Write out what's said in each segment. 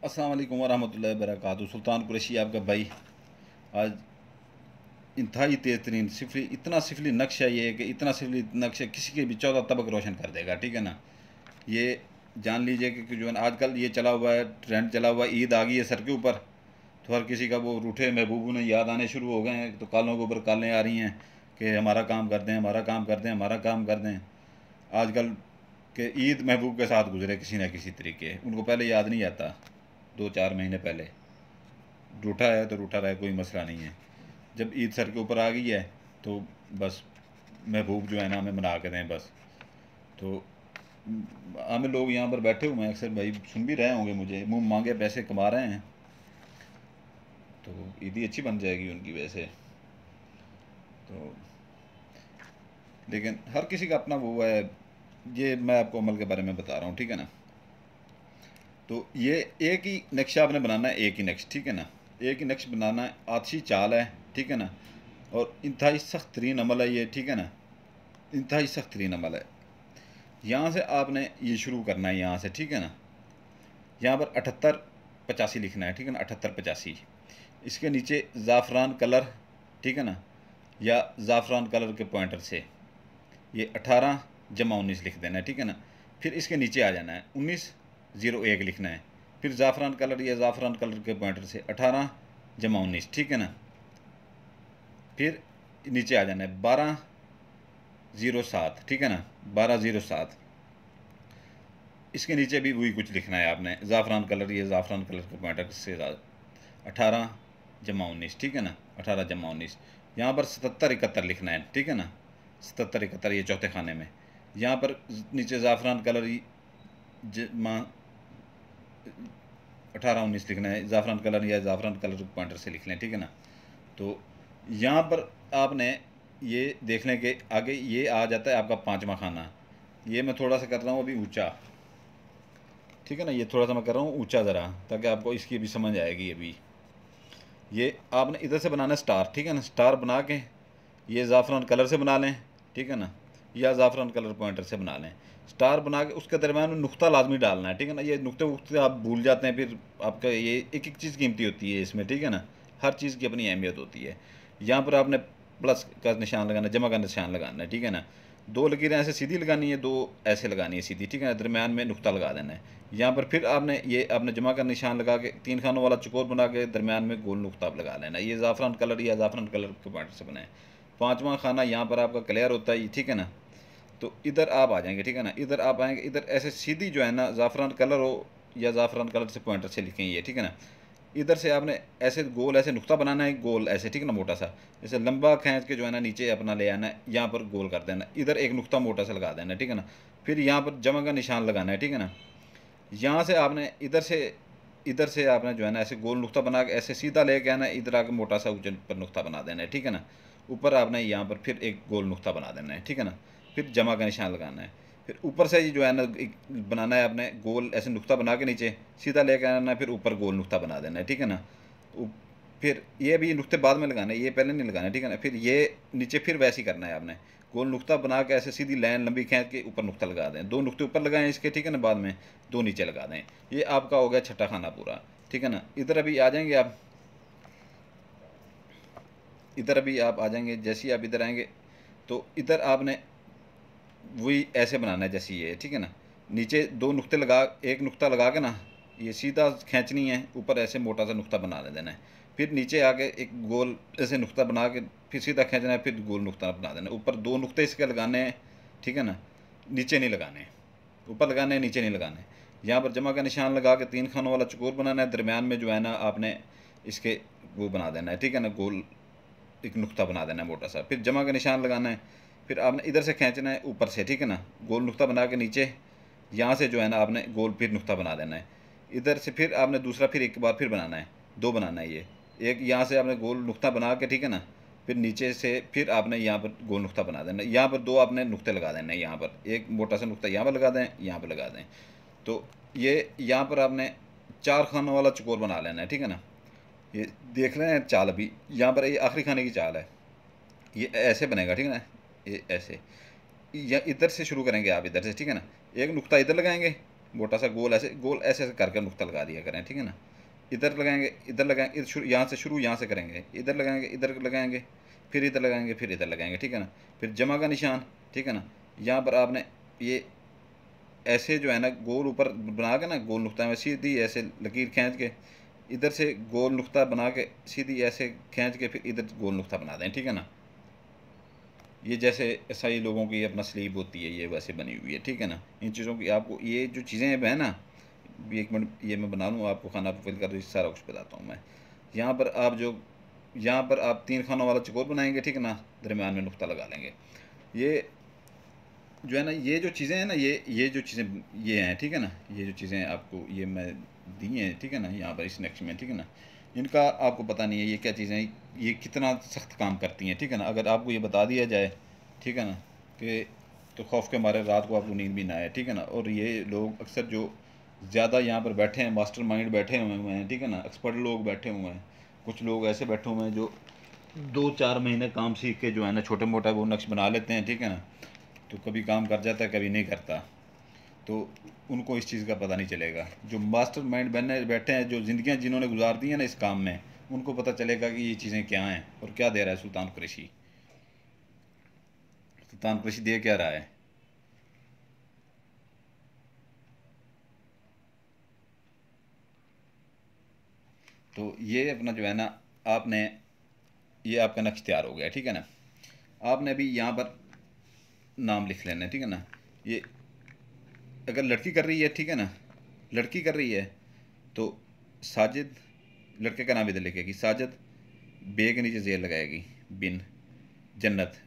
अस्सलाम वालेकुम वरहमतुल्लाहि वबरकातुहू। सुल्तान कुरैशी आपका भाई आज इंतहाई तेज़ तरीन सिफली, इतना सिफली नक्शा ये है कि इतना सिफली नक्शा किसी के भी 14 तबक रोशन कर देगा। ठीक है ना। ये जान लीजिए कि जो है ना आजकल ये चला हुआ है, ट्रेंड चला हुआ है, ईद आ गई है सर के ऊपर, तो हर किसी का वो रूठे महबूबों ने याद आने शुरू हो गए हैं। तो कालों के ऊपर कालें आ रही हैं कि हमारा काम कर दें, हमारा काम कर दें, हमारा काम कर दें। आजकल के ईद महबूब के साथ गुजरे किसी न किसी तरीके, उनको पहले याद नहीं आता। 2-4 महीने पहले रूठा है तो रूठा रहे, कोई मसला नहीं है। जब ईद सर के ऊपर आ गई है तो बस महबूब जो है ना हमें मना के दें बस। तो हमें लोग यहाँ पर बैठे हुए हैं, अक्सर भाई सुन भी रहे होंगे मुझे, मुंह मांगे पैसे कमा रहे हैं, तो ईदी अच्छी बन जाएगी उनकी वैसे तो। लेकिन हर किसी का अपना वो है, ये मैं आपको अमल के बारे में बता रहा हूँ। ठीक है ना। तो ये एक ही नक्शा आपने बनाना है, एक ही नक्श, ठीक है ना। एक ही नक्श बनाना है, आछी चाल है, ठीक है ना। और इंतहाई सख्त तरीन अमल है ये, ठीक है ना। इंतहाई सख्त तरीन अमल है। यहाँ से आपने ये शुरू करना है यहाँ से, ठीक है ना। यहाँ पर 78-85 लिखना है, ठीक है ना। 78-85, इसके नीचे ज़ाफ़रान कलर, ठीक है ना, या ज़ाफ़रान कलर के पॉइंटर से ये 18-19 लिख देना है, ठीक है ना। फिर इसके नीचे आ जाना है 1901 लिखना है, फिर ज़ाफ़रान कलर या ज़ाफ़रान कलर के पॉइंटर से 18-19, ठीक है ना। फिर नीचे आ जाना है 1207, ठीक है ना, 1207। इसके नीचे भी वही कुछ लिखना है आपने, ज़ाफ़रान कलर या ज़ाफ़रान कलर के पॉइंटर से 18-19, ठीक है ना, 18-19। यहाँ पर 77-71 लिखना है, ठीक है ना, 77-71 ये चौथे खाने में। यहाँ पर नीचे ज़ाफ़रान कलर 18-19 लिखना है, ज़ाफ़रान कलर या ज़ाफ़रान कलर पॉइंटर से लिख लें, ठीक है ना। तो यहाँ पर आपने ये देख लें कि आगे ये आ जाता है आपका पाँचवा खाना। ये मैं थोड़ा सा कर रहा हूँ अभी ऊंचा, ठीक है ना। ये थोड़ा सा मैं कर रहा हूँ ऊंचा ज़रा, ताकि आपको इसकी भी समझ आएगी। अभी ये आपने इधर से बनाना है स्टार, ठीक है ना। स्टार बना के ये ज़ाफ़रान कलर से बना लें, ठीक है ना, या ज़ाफ़रान कलर पॉइंटर से बना लें। स्टार बना के उसके दरम्यान में नुक्ता लाजमी डालना है, ठीक है ना। ये नुक्ते वुक्ते आप भूल जाते हैं, फिर आपका ये एक एक चीज़ कीमती होती है इसमें, ठीक है ना। हर चीज़ की अपनी अहमियत होती है। यहाँ पर आपने प्लस का निशान लगाना है, जमा का निशान लगाना है, ठीक है ना। दो लकीरें ऐसे सीधी लगानी है, दो ऐसे लगानी है सीधी, ठीक है ना। दरम्यान में नुक्ता लगा देना है। यहाँ पर फिर आपने जमा का निशान लगा के 3 खानों वाला चकोर बना के दरम्यान में गोल नुक्ता लगा लेना। ये ज़ाफ़रान कलर या ज़ाफ़रान कलर के पॉइंटर से बनाए। पाँचवा खाना यहाँ पर आपका क्लियर होता है, ठीक है ना। तो इधर आप आ जाएंगे, ठीक है ना। इधर आप आएंगे, इधर ऐसे सीधी जो है ना ज़ाफ़रान कलर हो या ज़ाफ़रान कलर से पॉइंटर से लिखें ये, ठीक है ना। इधर से आपने ऐसे गोल ऐसे नुक्ता बनाना है, गोल ऐसे, ठीक है ना, मोटा सा, जैसे लंबा खींच के जो है ना नीचे अपना ले आना है, यहाँ पर गोल कर देना, इधर एक नुक्ता मोटा सा लगा देना, ठीक है ना। फिर यहाँ पर जमा का निशान लगाना है, ठीक है ना। यहाँ से आपने इधर से आपने जो है ना ऐसे गोल नुक्ता बना के ऐसे सीधा लेके आना है, इधर आके मोटा सा ऊंचे पर नुक्ता बना देना है, ठीक है ना। ऊपर आपने यहाँ पर फिर एक गोल नुक्ता बना देना है, ठीक है ना। फिर जमा का निशान लगाना है। फिर ऊपर से जो है ना एक बनाना है आपने गोल ऐसे नुक्ता बना के नीचे सीधा लेके आना है, फिर ऊपर गोल नुक्ता बना देना है, ठीक है ना। फिर ये भी नुक्ते बाद में लगाने, ये पहले नहीं लगाने, ठीक है ना। फिर ये नीचे फिर वैसे ही करना है आपने, गोल नुक्ता बना के ऐसे सीधी लाइन लंबी खींच के ऊपर नुक्ता लगा दें, दो नुक्ते ऊपर लगाएं इसके, ठीक है ना, बाद में दो नीचे लगा दें। ये आपका हो गया छठा खाना पूरा, ठीक है ना। इधर अभी आ जाएंगे आप, इधर अभी आप आ जाएंगे, जैसे ही आप इधर आएंगे तो इधर आपने वही ऐसे बनाना है जैसे ये, ठीक है ना। नीचे दो नुक्ते लगा, एक नुक्ता लगा के ना ये सीधा खींचनी है, ऊपर ऐसे मोटा सा नुक्ता बना देना है। फिर नीचे आके एक गोल ऐसे नुक्ता बना के फिर सीधा खींचना है, फिर गोल नुक्ता बना देना है। ऊपर दो नुक्ते इसके लगाने हैं, ठीक है ना, नीचे नहीं लगाने, ऊपर लगाने हैं, नीचे नहीं लगाने। यहाँ पर जमा का निशान लगा के 3 खानों वाला चकोर बनाना है, दरम्यान में जो है ना आपने इसके वो बना देना है, ठीक है ना, गोल एक नुक्ता बना देना है मोटा सा। फिर जमा का निशान लगाना है, फिर आपने इधर से खींचना है ऊपर से, ठीक है ना, गोल नुक्ता बना के नीचे यहाँ से जो है ना आपने गोल फिर नुक्ता बना देना है। इधर से फिर आपने दूसरा फिर एक बार फिर बनाना है, दो बनाना है ये, एक यहाँ से आपने गोल नुक्ता बना के, ठीक है ना, फिर नीचे से फिर आपने यहाँ पर गोल नुक्ता बना देना है। यहाँ पर दो आपने नुक्ते लगा देना है, यहाँ पर एक मोटा सा नुक्ता यहाँ पर लगा दें, यहाँ पर लगा दें। तो ये यहाँ पर आपने 4 खानों वाला चकोर बना लेना है, ठीक है ना। ये देख रहे हैं चाल, अभी यहाँ पर ये आखिरी खाने की चाल है, ये ऐसे बनेगा, ठीक है ना। ये ऐसे या इधर से शुरू करेंगे आप, इधर से, ठीक है ना। एक नुक्ता इधर लगाएंगे, मोटा सा गोल ऐसे ऐसे करके नुक्ता लगा दिया करें, ठीक है ना। इधर लगाएंगे, इधर लगाएंगे, यहाँ से शुरू यहाँ से करेंगे, इधर लगाएंगे, इधर लगाएंगे, फिर इधर लगाएंगे, फिर इधर लगाएंगे, ठीक है ना। फिर जमा का निशान, ठीक है ना। यहाँ पर आपने ये ऐसे जो है ना गोल ऊपर बना के ना गोल नुक्ता में सीधी ऐसे लकीर खींच के, इधर से गोल नुक्ता बना के सीधी ऐसे खींच के फिर इधर गोल नुक्ता बना दें, ठीक है ना। ये जैसे ईसाई लोगों की अपना स्लीव होती है, ये वैसे बनी हुई है, ठीक है ना। इन चीज़ों की आपको ये जो चीज़ें हैं ना, एक मिनट ये मैं बना लूँ आपको, खाना फिल कर सारा कुछ बताता हूँ मैं। यहाँ पर आप जो यहाँ पर आप 3 खानों वाला चकोर बनाएंगे, ठीक है ना, दरमियान में नुक्ता लगा लेंगे। ये जो है ना ये जो चीज़ें हैं ना, ये जो चीज़ें ये हैं, ठीक है ना, ये जो चीज़ें आपको ये मैं दी हैं, ठीक है ना, यहाँ पर इस नक्श में, ठीक है ना। इनका आपको पता नहीं है ये क्या चीज़ें हैं, ये कितना सख्त काम करती हैं, ठीक है ना। अगर आपको ये बता दिया जाए, ठीक है ना, कि तो खौफ के मारे रात को आपको नींद भी ना आए, ठीक है ना। और ये लोग अक्सर जो ज़्यादा यहाँ पर बैठे हैं, मास्टर माइंड बैठे हुए हैं, ठीक है ना, एक्सपर्ट लोग बैठे हुए हैं। कुछ लोग ऐसे बैठे हुए हैं जो 2-4 महीने काम सीख के जो है ना छोटे मोटा वो नक्श बना लेते हैं, ठीक है ना। तो कभी काम कर जाता है, कभी नहीं करता, तो उनको इस चीज़ का पता नहीं चलेगा। जो मास्टर माइंड बनने बैठे हैं, जो ज़िंदगियाँ जिन्होंने गुजार दी हैं ना इस काम में, उनको पता चलेगा कि ये चीज़ें क्या हैं और क्या दे रहा है सुल्तान कुरैशी। सुल्तान कुरैशी दे क्या रहा है। तो ये अपना जो है ना आपने, ये आपका नक्श तैयार हो गया, ठीक है ना। आपने अभी यहाँ पर नाम लिख लेना है, ठीक है ना। ये अगर लड़की कर रही है, ठीक है ना, लड़की कर रही है तो साजिद, लड़के का नाम इधर लिखेगी, साजिद, बे के नीचे जेर लगाएगी, बिन, जन्नत,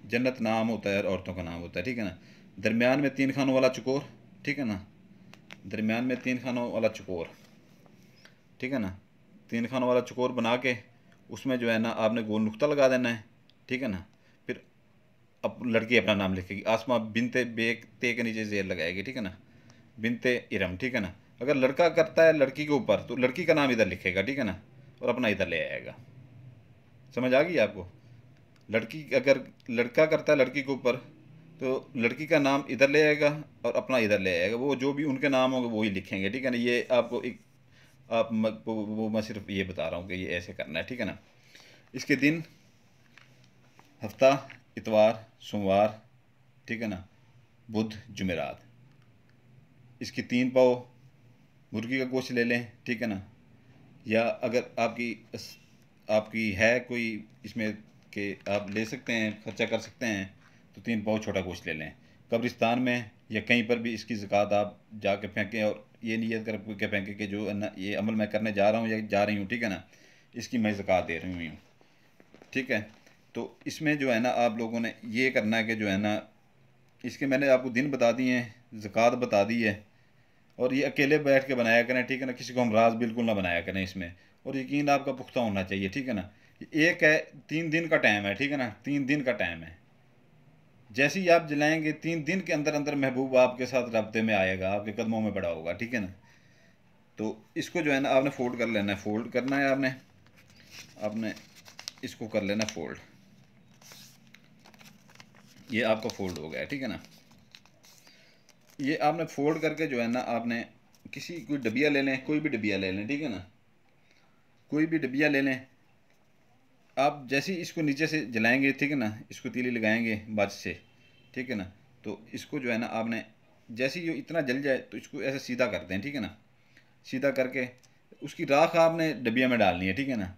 जन्नत नाम होता है, औरतों का नाम होता है, ठीक है ना। दरमियान में 3 खानों वाला चकोर, ठीक है ना, दरमियान में 3 खानों वाला चकोर, ठीक है ना। 3 खानों वाला चकोर बना के उसमें जो है ना आपने गोल नुक्ता लगा देना है, ठीक है ना। फिर अब लड़की अपना नाम लिखेगी, आसमा बिनते बेक ते के नीचे जेर लगाएगी, ठीक है ना, बिनते इरम, ठीक है ना। अगर लड़का करता है लड़की के ऊपर तो लड़की का नाम इधर लिखेगा, ठीक है ना, और अपना इधर ले आएगा। समझ आ गई आपको। लड़की अगर लड़का करता है लड़की के ऊपर तो लड़की का नाम इधर ले आएगा और अपना इधर ले आएगा, वो जो भी उनके नाम होंगे वही लिखेंगे, ठीक है ना। ये आपको एक वो मैं सिर्फ ये बता रहा हूँ कि ये ऐसे करना है, ठीक है ना। इसके दिन हफ्ता, इतवार, सोमवार, ठीक है ना, बुध, जुमेरात। इसकी 3 पाव मुर्गी का गोश्त ले लें, ठीक है ना। या अगर आपकी है कोई इसमें कि आप ले सकते हैं, खर्चा कर सकते हैं, तो 3 पाव छोटा गोश्त ले लें। कब्रिस्तान में या कहीं पर भी इसकी ज़कात आप जाके फेंकें और ये नियत कर के फेंकें कि जो है ना ये अमल मैं करने जा रहा हूँ या जा रही हूँ, ठीक है ना, इसकी मैं ज़कात दे रही हूँ, ठीक है। तो इसमें जो है ना आप लोगों ने ये करना है कि जो है ना इसके मैंने आपको दिन बता दिए हैं, ज़कात बता दी है, और ये अकेले बैठ के बनाया करें, ठीक है ना। किसी को हमराज बिल्कुल ना बनाया करें इसमें, और यकीन आपका पुख्ता होना चाहिए, ठीक है ना। एक है 3 दिन का टाइम है, ठीक है ना, 3 दिन का टाइम है। जैसे ही आप जलाएंगे 3 दिन के अंदर अंदर महबूब आपके साथ रब्ते में आएगा, आपके कदमों में बड़ा होगा, ठीक है ना। तो इसको जो है ना आपने फोल्ड कर लेना है, फोल्ड करना है आपने आपने इसको कर लेना फोल्ड। ये आपका फोल्ड हो गया, ठीक है ना। ये आपने फोल्ड करके जो है ना आपने किसी कोई डबिया ले लें, कोई भी डबिया ले लें, ठीक है ना, कोई भी डबिया ले लें। आप जैसे ही इसको नीचे से जलाएंगे, ठीक है ना, इसको तीली लगाएंगे बाज से, ठीक है ना। तो इसको जो है ना आपने जैसे ही इतना जल जाए तो इसको ऐसे सीधा कर दें, ठीक है ना। सीधा करके उसकी राख आपने डबिया में डालनी है, ठीक है ना।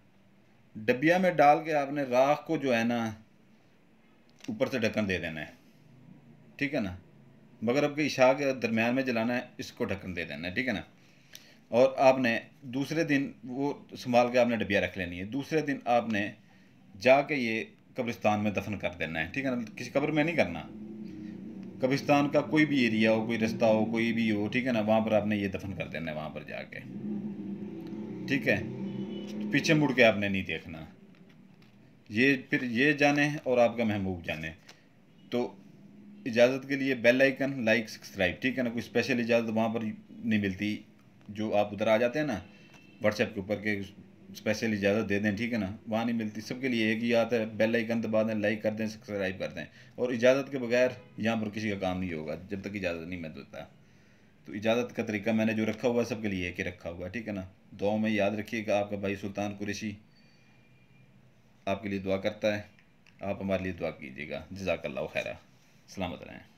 डबिया में डाल के आपने राख को जो है ना ऊपर से ढक्कन दे देना है, ठीक है ना। मगरब के इशा के दरमियान में जलाना है, इसको ढक्कन दे देना है, ठीक है ना। और आपने दूसरे दिन वो संभाल के आपने डबिया रख लेनी है। दूसरे दिन आपने जाके ये कब्रिस्तान में दफन कर देना है, ठीक है ना। किसी कब्र में नहीं करना, कब्रिस्तान का कोई भी एरिया हो, कोई रास्ता हो, कोई भी हो, ठीक है ना, वहाँ पर आपने ये दफन कर देना है वहाँ पर जाके, ठीक है। पीछे मुड़ के आपने नहीं देखना। ये फिर ये जाने और आपका महबूब जाने। तो इजाज़त के लिए बेल आइकन, लाइक, सब्सक्राइब, ठीक है ना। कोई स्पेशल इजाज़त वहाँ पर नहीं मिलती, जो आप उधर आ जाते हैं ना व्हाट्सएप के ऊपर के स्पेशल इजाज़त दे दें, ठीक है ना, वहाँ नहीं मिलती। सबके लिए एक ही आता है, बेल आइकन दबा दें, लाइक कर दें, सब्सक्राइब कर दें। और इजाज़त के बगैर यहाँ पर किसी का काम नहीं होगा जब तक इजाज़त नहीं मैं देता, तो इजाज़त का तरीका मैंने जो रखा हुआ है सबके लिए एक ही रखा हुआ है, ठीक है ना। दुआओं में याद रखिएगा, आपका भाई सुल्तान कुरैशी आपके लिए दुआ करता है, आप हमारे लिए दुआ कीजिएगा। जज़ाकल्लाहु खैरा। सलामत रहें।